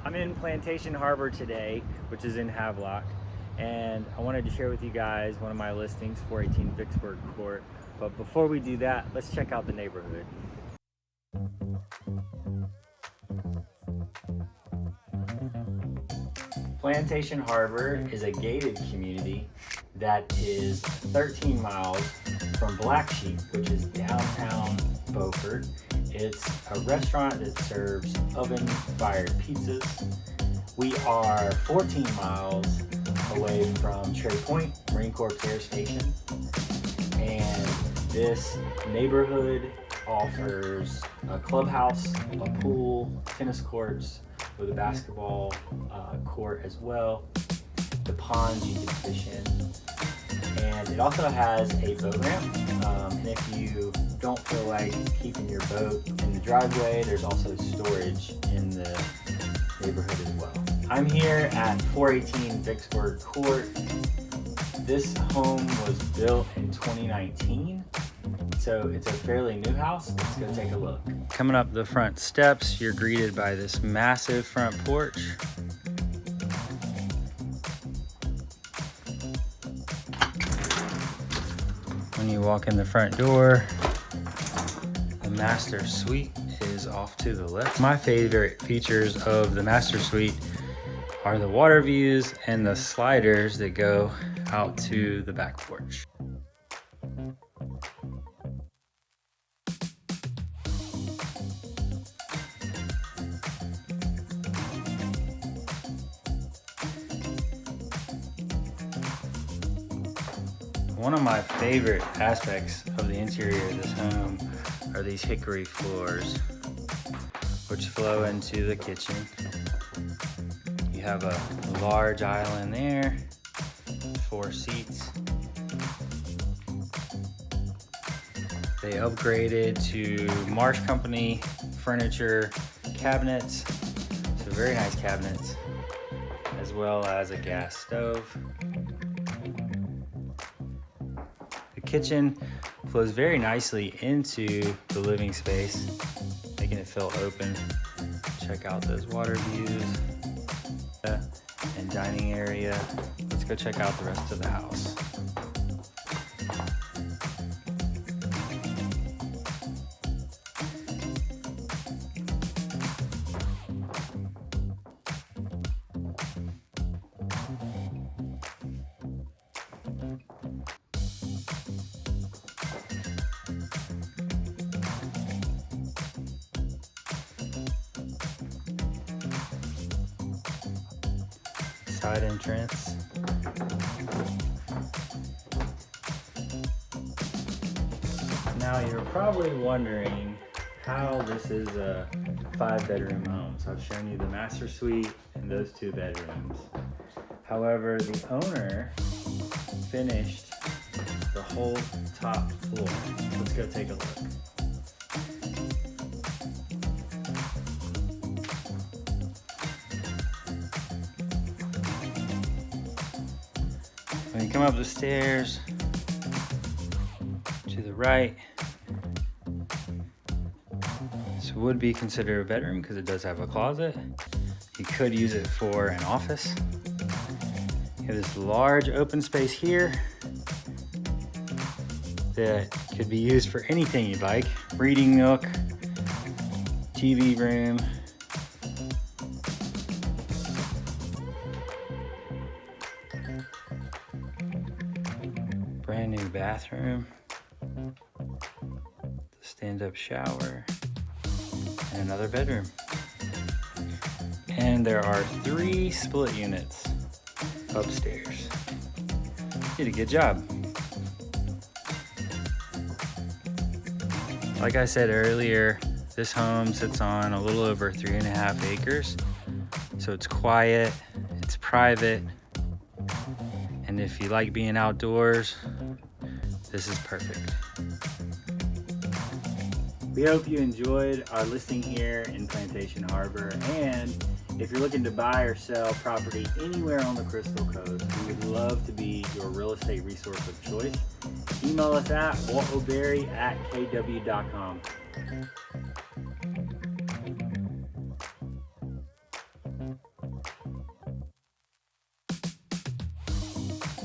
I'm in Plantation Harbor today, which is in Havelock, and I wanted to share with you guys one of my listings, 418 Vicksburg Court. But before we do that, let's check out the neighborhood. Plantation Harbor is a gated community that is 13 miles from Black Sheep, which is downtown Beaufort. It's a restaurant that serves oven-fired pizzas. We are 14 miles away from Cherry Point Marine Corps Air Station. And this neighborhood offers a clubhouse, a pool, tennis courts with a basketball court as well, the ponds you can fish in. And it also has a boat ramp. And if you don't feel like keeping your boat in the driveway, there's also storage in the neighborhood as well. I'm here at 418 Vicksburg Court. This home was built in 2019, so it's a fairly new house. Let's go take a look. Coming up the front steps, you're greeted by this massive front porch. When you walk in the front door, the master suite is off to the left. My favorite features of the master suite are the water views and the sliders that go out to the back porch. One of my favorite aspects of the interior of this home are these hickory floors, which flow into the kitchen. You have a large island there, 4 seats. They upgraded to Marsh Company furniture cabinets, so very nice cabinets, as well as a gas stove. The kitchen flows very nicely into the living space, making it feel open. Check out those water views and dining area. Let's go check out the rest of the house. Side entrance. Now you're probably wondering how this is a 5-bedroom home. So I've shown you the master suite and those 2 bedrooms. However, the owner finished the whole top floor. Let's go take a look. When you come up the stairs to the right, this would be considered a bedroom because it does have a closet. You could use it for an office. You have this large open space here that could be used for anything you'd like. Reading nook, TV room. Brand new bathroom, stand-up shower, and another bedroom. And there are 3 split units upstairs. You did a good job. Like I said earlier, this home sits on a little over 3.5 acres. So it's quiet, it's private, and if you like being outdoors, this is perfect. We hope you enjoyed our listing here in Plantation Harbor, and if you're looking to buy or sell property anywhere on the Crystal Coast, we would love to be your real estate resource of choice. Email us at waltoberry@kw.com.